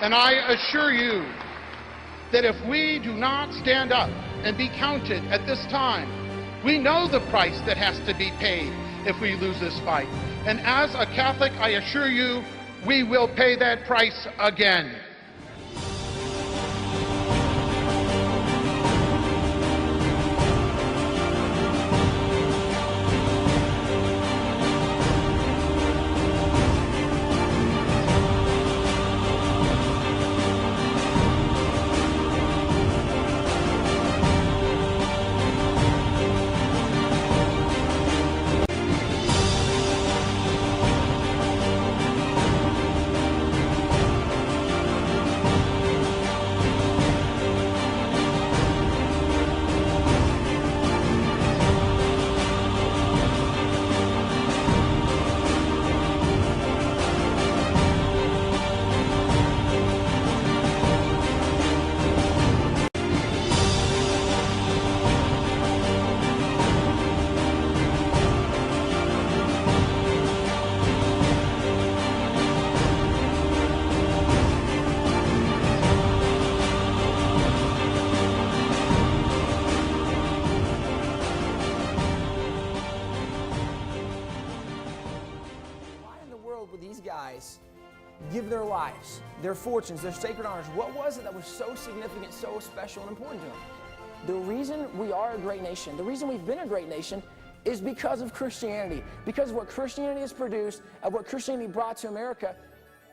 And I assure you that if we do not stand up and be counted at this time, we know the price that has to be paid if we lose this fight. And as a Catholic, I assure you, we will pay that price again. These guys give their lives, their fortunes, their sacred honors. What was it that was so significant, so special and important to them? The reason we are a great nation, the reason we've been a great nation is because of Christianity, because of what Christianity has produced, of what Christianity brought to America.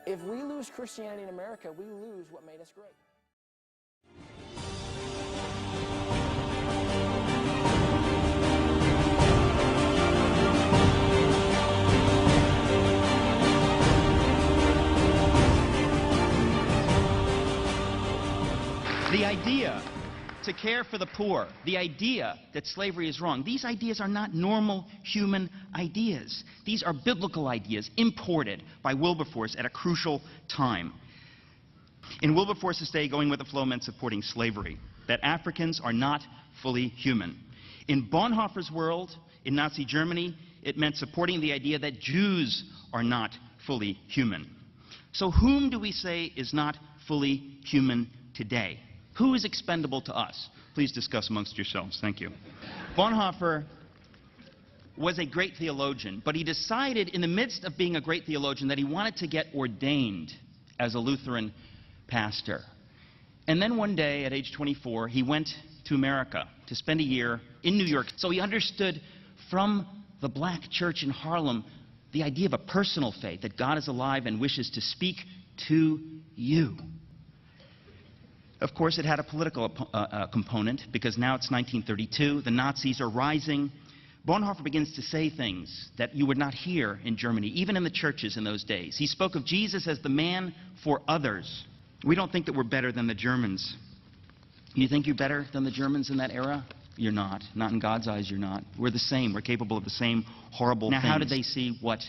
If we lose Christianity in America, we lose what made us great. The idea to care for the poor, the idea that slavery is wrong, these ideas are not normal human ideas. These are biblical ideas imported by Wilberforce at a crucial time. In Wilberforce's day, going with the flow meant supporting slavery, that Africans are not fully human. In Bonhoeffer's world, in Nazi Germany, it meant supporting the idea that Jews are not fully human. So whom do we say is not fully human today? Who is expendable to us? Please discuss amongst yourselves. Thank you. Bonhoeffer was a great theologian, but he decided in the midst of being a great theologian that he wanted to get ordained as a Lutheran pastor. And then one day, at age 24, he went to America to spend a year in New York. So he understood from the black church in Harlem the idea of a personal faith, that God is alive and wishes to speak to you. Of course, it had a political component, because now it's 1932, the Nazis are rising. Bonhoeffer begins to say things that you would not hear in Germany, even in the churches in those days. He spoke of Jesus as the man for others. We don't think that we're better than the Germans. You think you're better than the Germans in that era? You're not. Not in God's eyes, you're not. We're the same. We're capable of the same horrible things. Now, how did they see what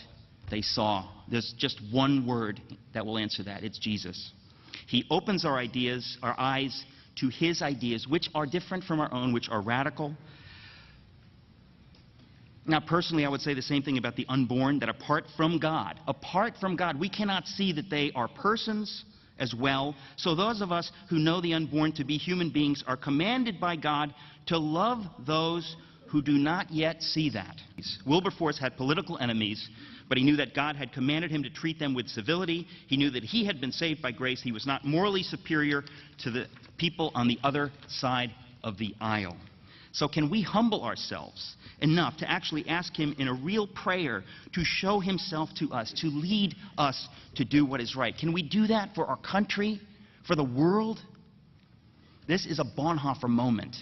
they saw? There's just one word that will answer that. It's Jesus. He opens our ideas, our eyes to his ideas, which are different from our own, which are radical. Now, personally, I would say the same thing about the unborn, that apart from God, we cannot see that they are persons as well. So those of us who know the unborn to be human beings are commanded by God to love those who do not yet see that. Wilberforce had political enemies, but he knew that God had commanded him to treat them with civility. He knew that he had been saved by grace. He was not morally superior to the people on the other side of the aisle. So can we humble ourselves enough to actually ask him in a real prayer to show himself to us, to lead us to do what is right? Can we do that for our country, for the world? This is a Bonhoeffer moment.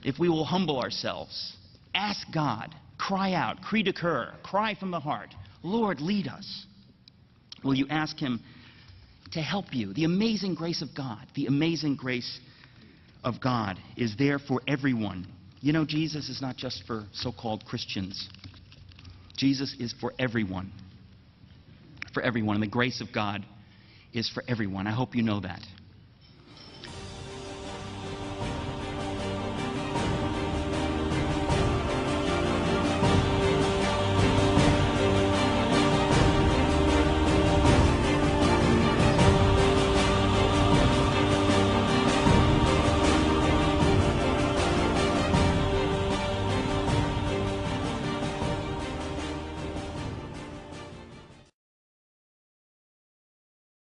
If we will humble ourselves, ask God, cry out, cri de coeur, cry from the heart, Lord, lead us. Will you ask him to help you? The amazing grace of God, the amazing grace of God is there for everyone. You know, Jesus is not just for so-called Christians. Jesus is for everyone. For everyone. And the grace of God is for everyone. I hope you know that.